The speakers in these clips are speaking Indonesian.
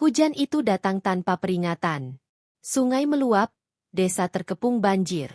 Hujan itu datang tanpa peringatan. Sungai meluap, desa terkepung banjir.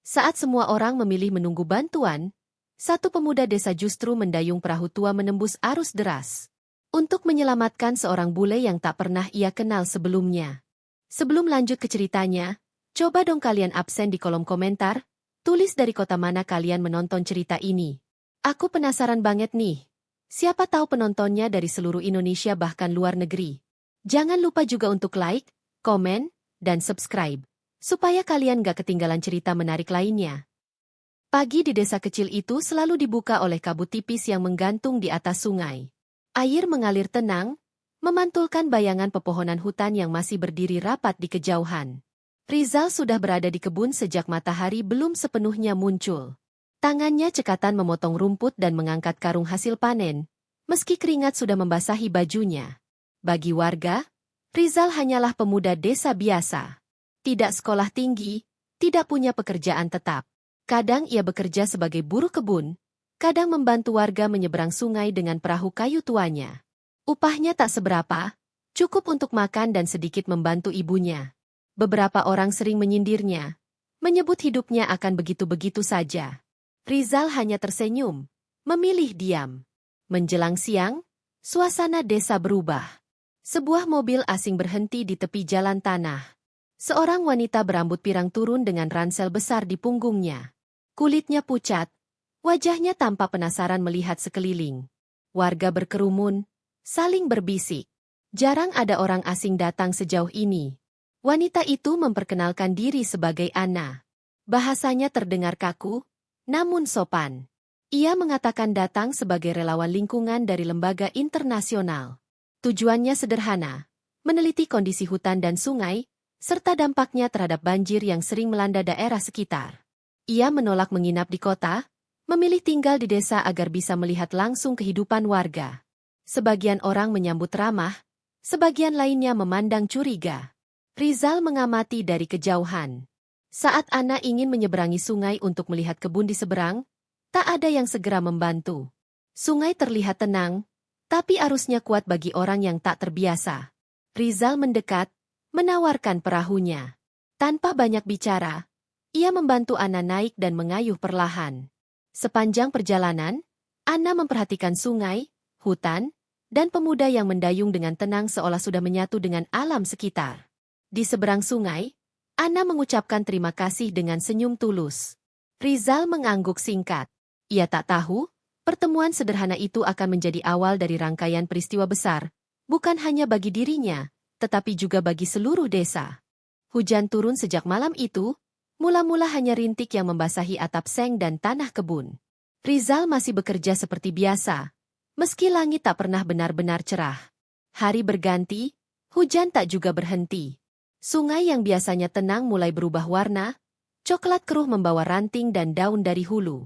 Saat semua orang memilih menunggu bantuan, satu pemuda desa justru mendayung perahu tua menembus arus deras untuk menyelamatkan seorang bule yang tak pernah ia kenal sebelumnya. Sebelum lanjut ke ceritanya, coba dong kalian absen di kolom komentar, tulis dari kota mana kalian menonton cerita ini. Aku penasaran banget nih. Siapa tahu penontonnya dari seluruh Indonesia bahkan luar negeri. Jangan lupa juga untuk like, komen, dan subscribe, supaya kalian gak ketinggalan cerita menarik lainnya. Pagi di desa kecil itu selalu dibuka oleh kabut tipis yang menggantung di atas sungai. Air mengalir tenang, memantulkan bayangan pepohonan hutan yang masih berdiri rapat di kejauhan. Rizal sudah berada di kebun sejak matahari belum sepenuhnya muncul. Tangannya cekatan memotong rumput dan mengangkat karung hasil panen, meski keringat sudah membasahi bajunya. Bagi warga, Rizal hanyalah pemuda desa biasa. Tidak sekolah tinggi, tidak punya pekerjaan tetap. Kadang ia bekerja sebagai buruh kebun, kadang membantu warga menyeberang sungai dengan perahu kayu tuanya. Upahnya tak seberapa, cukup untuk makan dan sedikit membantu ibunya. Beberapa orang sering menyindirnya, menyebut hidupnya akan begitu-begitu saja. Rizal hanya tersenyum, memilih diam. Menjelang siang, suasana desa berubah. Sebuah mobil asing berhenti di tepi jalan tanah. Seorang wanita berambut pirang turun dengan ransel besar di punggungnya. Kulitnya pucat, wajahnya tampak penasaran melihat sekeliling. Warga berkerumun, saling berbisik. Jarang ada orang asing datang sejauh ini. Wanita itu memperkenalkan diri sebagai Anna. Bahasanya terdengar kaku, namun sopan. Ia mengatakan datang sebagai relawan lingkungan dari lembaga internasional. Tujuannya sederhana, meneliti kondisi hutan dan sungai, serta dampaknya terhadap banjir yang sering melanda daerah sekitar. Ia menolak menginap di kota, memilih tinggal di desa agar bisa melihat langsung kehidupan warga. Sebagian orang menyambut ramah, sebagian lainnya memandang curiga. Rizal mengamati dari kejauhan. Saat Anna ingin menyeberangi sungai untuk melihat kebun di seberang, tak ada yang segera membantu. Sungai terlihat tenang, tapi arusnya kuat bagi orang yang tak terbiasa. Rizal mendekat, menawarkan perahunya. Tanpa banyak bicara, ia membantu Anna naik dan mengayuh perlahan. Sepanjang perjalanan, Anna memperhatikan sungai, hutan, dan pemuda yang mendayung dengan tenang seolah sudah menyatu dengan alam sekitar. Di seberang sungai, Anna mengucapkan terima kasih dengan senyum tulus. Rizal mengangguk singkat. Ia tak tahu, pertemuan sederhana itu akan menjadi awal dari rangkaian peristiwa besar, bukan hanya bagi dirinya, tetapi juga bagi seluruh desa. Hujan turun sejak malam itu, mula-mula hanya rintik yang membasahi atap seng dan tanah kebun. Rizal masih bekerja seperti biasa, meski langit tak pernah benar-benar cerah. Hari berganti, hujan tak juga berhenti. Sungai yang biasanya tenang mulai berubah warna, coklat keruh membawa ranting dan daun dari hulu.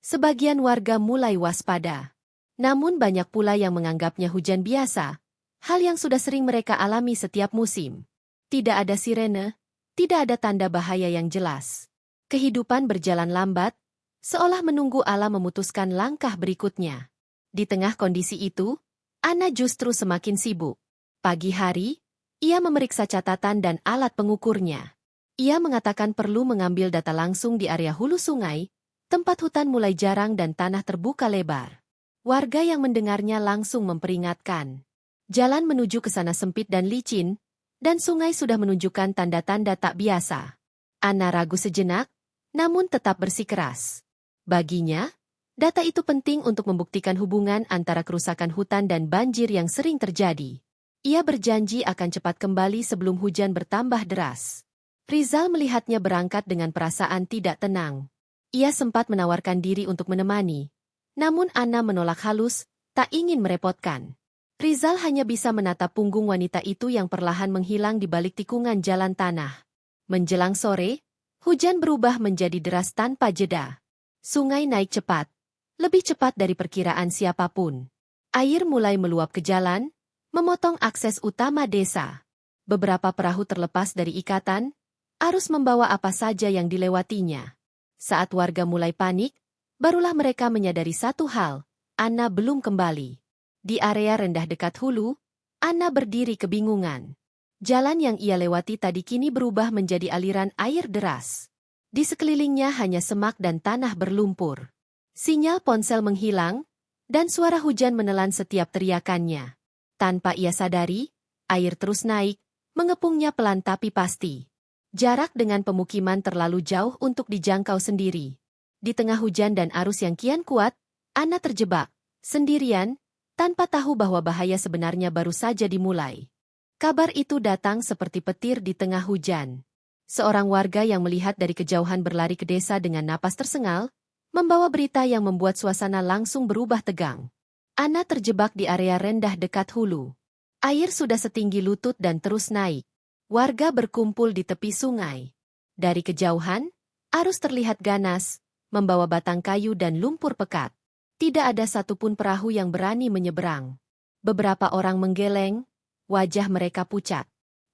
Sebagian warga mulai waspada. Namun banyak pula yang menganggapnya hujan biasa, hal yang sudah sering mereka alami setiap musim. Tidak ada sirene, tidak ada tanda bahaya yang jelas. Kehidupan berjalan lambat, seolah menunggu alam memutuskan langkah berikutnya. Di tengah kondisi itu, Anna justru semakin sibuk. Pagi hari, ia memeriksa catatan dan alat pengukurnya. Ia mengatakan perlu mengambil data langsung di area hulu sungai, tempat hutan mulai jarang dan tanah terbuka lebar. Warga yang mendengarnya langsung memperingatkan. Jalan menuju ke sana sempit dan licin, dan sungai sudah menunjukkan tanda-tanda tak biasa. Anna ragu sejenak, namun tetap bersikeras. Baginya, data itu penting untuk membuktikan hubungan antara kerusakan hutan dan banjir yang sering terjadi. Ia berjanji akan cepat kembali sebelum hujan bertambah deras. Rizal melihatnya berangkat dengan perasaan tidak tenang. Ia sempat menawarkan diri untuk menemani. Namun Anna menolak halus, tak ingin merepotkan. Rizal hanya bisa menatap punggung wanita itu yang perlahan menghilang di balik tikungan jalan tanah. Menjelang sore, hujan berubah menjadi deras tanpa jeda. Sungai naik cepat, lebih cepat dari perkiraan siapapun. Air mulai meluap ke jalan, memotong akses utama desa. Beberapa perahu terlepas dari ikatan, arus membawa apa saja yang dilewatinya. Saat warga mulai panik, barulah mereka menyadari satu hal, Anna belum kembali. Di area rendah dekat hulu, Anna berdiri kebingungan. Jalan yang ia lewati tadi kini berubah menjadi aliran air deras. Di sekelilingnya hanya semak dan tanah berlumpur. Sinyal ponsel menghilang, dan suara hujan menelan setiap teriakannya. Tanpa ia sadari, air terus naik, mengepungnya pelan tapi pasti. Jarak dengan pemukiman terlalu jauh untuk dijangkau sendiri. Di tengah hujan dan arus yang kian kuat, Anna terjebak, sendirian, tanpa tahu bahwa bahaya sebenarnya baru saja dimulai. Kabar itu datang seperti petir di tengah hujan. Seorang warga yang melihat dari kejauhan berlari ke desa dengan napas tersengal, membawa berita yang membuat suasana langsung berubah tegang. Anna terjebak di area rendah dekat hulu. Air sudah setinggi lutut dan terus naik. Warga berkumpul di tepi sungai. Dari kejauhan, arus terlihat ganas, membawa batang kayu dan lumpur pekat. Tidak ada satupun perahu yang berani menyeberang. Beberapa orang menggeleng, wajah mereka pucat.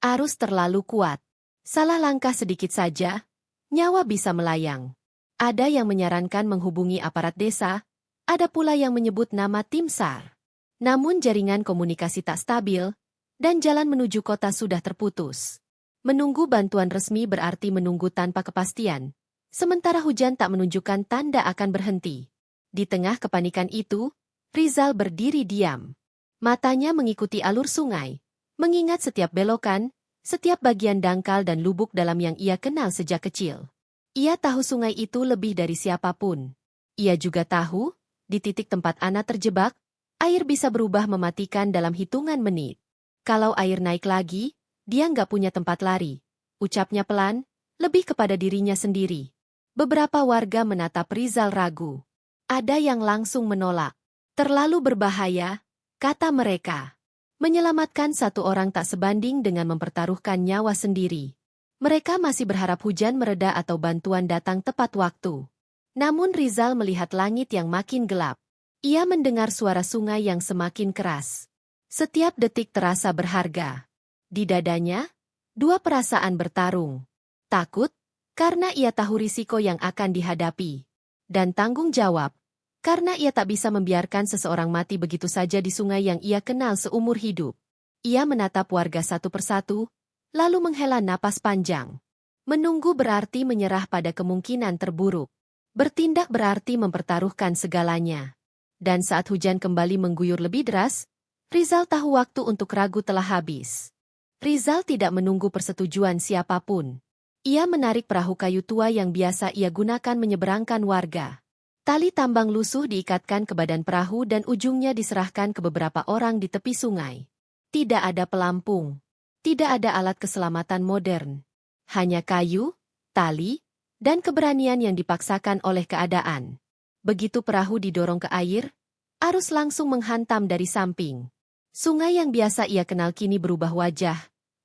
Arus terlalu kuat. Salah langkah sedikit saja, nyawa bisa melayang. Ada yang menyarankan menghubungi aparat desa, ada pula yang menyebut nama tim SAR. Namun jaringan komunikasi tak stabil, dan jalan menuju kota sudah terputus. Menunggu bantuan resmi berarti menunggu tanpa kepastian, sementara hujan tak menunjukkan tanda akan berhenti. Di tengah kepanikan itu, Rizal berdiri diam. Matanya mengikuti alur sungai, mengingat setiap belokan, setiap bagian dangkal dan lubuk dalam yang ia kenal sejak kecil. Ia tahu sungai itu lebih dari siapapun. Ia juga tahu, di titik tempat Anna terjebak, air bisa berubah mematikan dalam hitungan menit. Kalau air naik lagi, dia nggak punya tempat lari. Ucapnya pelan, lebih kepada dirinya sendiri. Beberapa warga menatap Rizal ragu. Ada yang langsung menolak. Terlalu berbahaya, kata mereka. Menyelamatkan satu orang tak sebanding dengan mempertaruhkan nyawa sendiri. Mereka masih berharap hujan mereda atau bantuan datang tepat waktu. Namun Rizal melihat langit yang makin gelap. Ia mendengar suara sungai yang semakin keras. Setiap detik terasa berharga. Di dadanya, dua perasaan bertarung. Takut, karena ia tahu risiko yang akan dihadapi. Dan tanggung jawab, karena ia tak bisa membiarkan seseorang mati begitu saja di sungai yang ia kenal seumur hidup. Ia menatap warga satu persatu, lalu menghela napas panjang. Menunggu berarti menyerah pada kemungkinan terburuk. Bertindak berarti mempertaruhkan segalanya. Dan saat hujan kembali mengguyur lebih deras, Rizal tahu waktu untuk ragu telah habis. Rizal tidak menunggu persetujuan siapapun. Ia menarik perahu kayu tua yang biasa ia gunakan menyeberangkan warga. Tali tambang lusuh diikatkan ke badan perahu dan ujungnya diserahkan ke beberapa orang di tepi sungai. Tidak ada pelampung. Tidak ada alat keselamatan modern. Hanya kayu, tali, dan keberanian yang dipaksakan oleh keadaan. Begitu perahu didorong ke air, arus langsung menghantam dari samping. Sungai yang biasa ia kenal kini berubah wajah,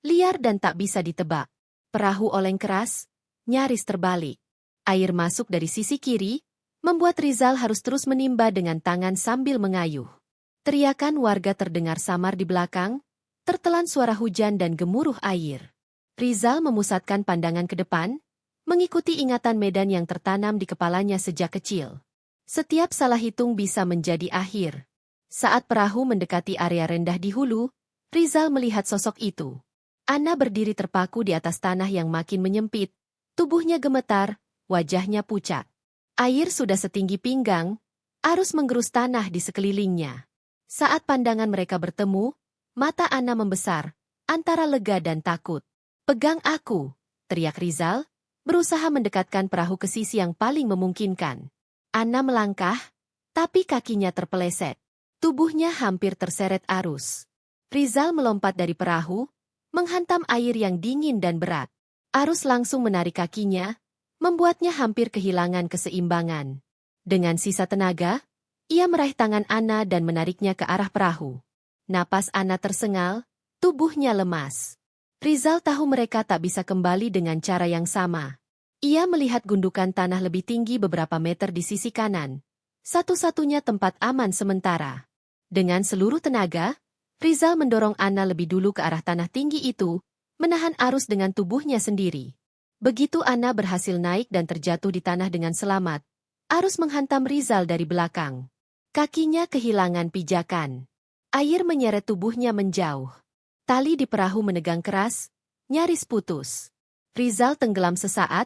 liar dan tak bisa ditebak. Perahu oleng keras, nyaris terbalik. Air masuk dari sisi kiri, membuat Rizal harus terus menimba dengan tangan sambil mengayuh. Teriakan warga terdengar samar di belakang, tertelan suara hujan dan gemuruh air. Rizal memusatkan pandangan ke depan, mengikuti ingatan medan yang tertanam di kepalanya sejak kecil. Setiap salah hitung bisa menjadi akhir. Saat perahu mendekati area rendah di hulu, Rizal melihat sosok itu. Anna berdiri terpaku di atas tanah yang makin menyempit, tubuhnya gemetar, wajahnya pucat. Air sudah setinggi pinggang, arus menggerus tanah di sekelilingnya. Saat pandangan mereka bertemu, mata Anna membesar, antara lega dan takut. "Pegang aku," teriak Rizal, berusaha mendekatkan perahu ke sisi yang paling memungkinkan. Anna melangkah, tapi kakinya terpeleset. Tubuhnya hampir terseret arus. Rizal melompat dari perahu, menghantam air yang dingin dan berat. Arus langsung menarik kakinya, membuatnya hampir kehilangan keseimbangan. Dengan sisa tenaga, ia meraih tangan Anna dan menariknya ke arah perahu. Napas Anna tersengal, tubuhnya lemas. Rizal tahu mereka tak bisa kembali dengan cara yang sama. Ia melihat gundukan tanah lebih tinggi beberapa meter di sisi kanan. Satu-satunya tempat aman sementara. Dengan seluruh tenaga, Rizal mendorong Anna lebih dulu ke arah tanah tinggi itu, menahan arus dengan tubuhnya sendiri. Begitu Anna berhasil naik dan terjatuh di tanah dengan selamat, arus menghantam Rizal dari belakang. Kakinya kehilangan pijakan. Air menyeret tubuhnya menjauh. Tali di perahu menegang keras, nyaris putus. Rizal tenggelam sesaat,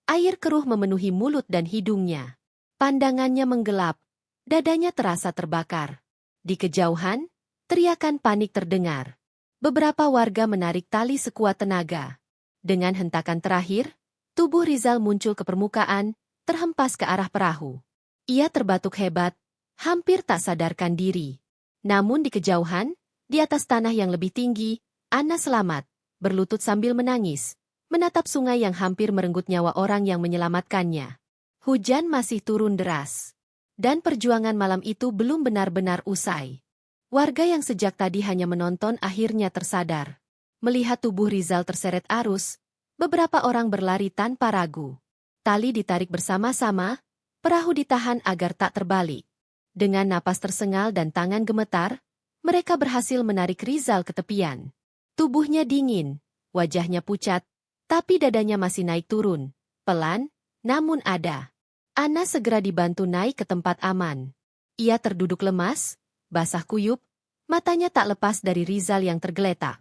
air keruh memenuhi mulut dan hidungnya. Pandangannya menggelap, dadanya terasa terbakar. Di kejauhan, teriakan panik terdengar. Beberapa warga menarik tali sekuat tenaga. Dengan hentakan terakhir, tubuh Rizal muncul ke permukaan, terhempas ke arah perahu. Ia terbatuk hebat, hampir tak sadarkan diri. Namun di kejauhan, di atas tanah yang lebih tinggi, Anna selamat, berlutut sambil menangis, menatap sungai yang hampir merenggut nyawa orang yang menyelamatkannya. Hujan masih turun deras. Dan perjuangan malam itu belum benar-benar usai. Warga yang sejak tadi hanya menonton akhirnya tersadar. Melihat tubuh Rizal terseret arus, beberapa orang berlari tanpa ragu. Tali ditarik bersama-sama, perahu ditahan agar tak terbalik. Dengan napas tersengal dan tangan gemetar, mereka berhasil menarik Rizal ke tepian. Tubuhnya dingin, wajahnya pucat, tapi dadanya masih naik turun. Pelan, namun ada. Anna segera dibantu naik ke tempat aman. Ia terduduk lemas, basah kuyup, matanya tak lepas dari Rizal yang tergeletak.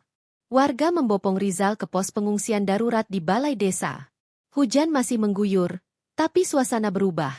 Warga membopong Rizal ke pos pengungsian darurat di balai desa. Hujan masih mengguyur, tapi suasana berubah.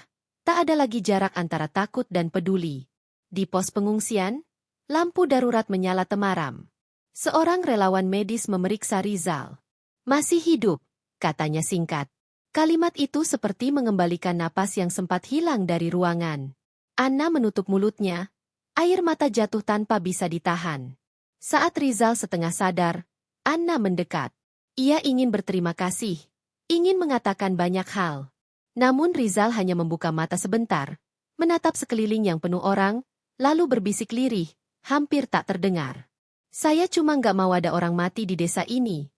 Tak ada lagi jarak antara takut dan peduli. Di pos pengungsian, lampu darurat menyala temaram. Seorang relawan medis memeriksa Rizal. Masih hidup, katanya singkat. Kalimat itu seperti mengembalikan napas yang sempat hilang dari ruangan. Anna menutup mulutnya, air mata jatuh tanpa bisa ditahan. Saat Rizal setengah sadar, Anna mendekat. Ia ingin berterima kasih, ingin mengatakan banyak hal. Namun Rizal hanya membuka mata sebentar, menatap sekeliling yang penuh orang, lalu berbisik lirih, hampir tak terdengar. Saya cuma nggak mau ada orang mati di desa ini.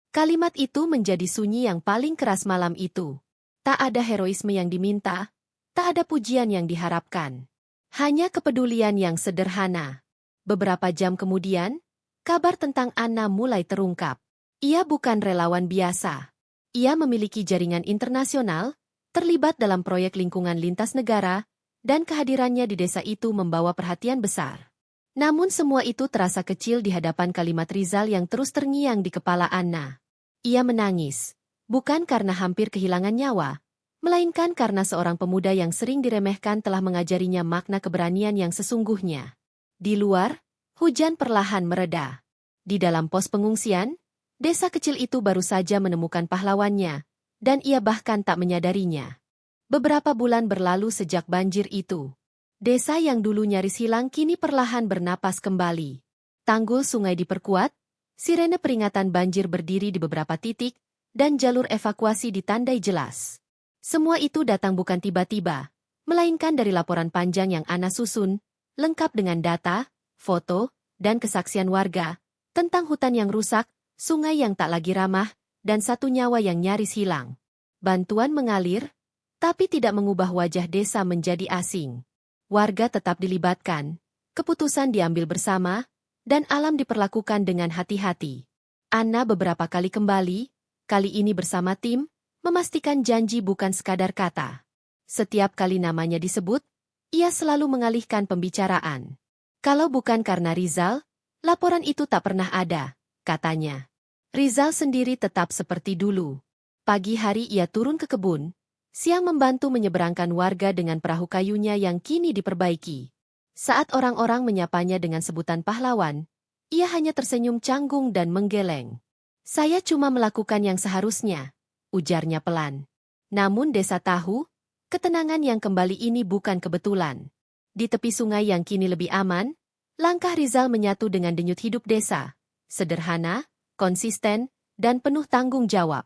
Kalimat itu menjadi sunyi yang paling keras malam itu. Tak ada heroisme yang diminta, tak ada pujian yang diharapkan. Hanya kepedulian yang sederhana. Beberapa jam kemudian, kabar tentang Anna mulai terungkap. Ia bukan relawan biasa. Ia memiliki jaringan internasional, terlibat dalam proyek lingkungan lintas negara, dan kehadirannya di desa itu membawa perhatian besar. Namun semua itu terasa kecil di hadapan kalimat Rizal yang terus terngiang di kepala Anna. Ia menangis, bukan karena hampir kehilangan nyawa, melainkan karena seorang pemuda yang sering diremehkan telah mengajarinya makna keberanian yang sesungguhnya. Di luar, hujan perlahan mereda. Di dalam pos pengungsian, desa kecil itu baru saja menemukan pahlawannya, dan ia bahkan tak menyadarinya. Beberapa bulan berlalu sejak banjir itu. Desa yang dulu nyaris hilang kini perlahan bernapas kembali. Tanggul sungai diperkuat, sirene peringatan banjir berdiri di beberapa titik, dan jalur evakuasi ditandai jelas. Semua itu datang bukan tiba-tiba, melainkan dari laporan panjang yang Anna susun, lengkap dengan data, foto, dan kesaksian warga, tentang hutan yang rusak, sungai yang tak lagi ramah, dan satu nyawa yang nyaris hilang. Bantuan mengalir, tapi tidak mengubah wajah desa menjadi asing. Warga tetap dilibatkan, keputusan diambil bersama, dan alam diperlakukan dengan hati-hati. Anna beberapa kali kembali, kali ini bersama tim, memastikan janji bukan sekadar kata. Setiap kali namanya disebut, ia selalu mengalihkan pembicaraan. Kalau bukan karena Rizal, laporan itu tak pernah ada, katanya. Rizal sendiri tetap seperti dulu. Pagi hari ia turun ke kebun, siang membantu menyeberangkan warga dengan perahu kayunya yang kini diperbaiki. Saat orang-orang menyapanya dengan sebutan pahlawan, ia hanya tersenyum canggung dan menggeleng. Saya cuma melakukan yang seharusnya, ujarnya pelan. Namun desa tahu, ketenangan yang kembali ini bukan kebetulan. Di tepi sungai yang kini lebih aman, langkah Rizal menyatu dengan denyut hidup desa. Sederhana, konsisten, dan penuh tanggung jawab.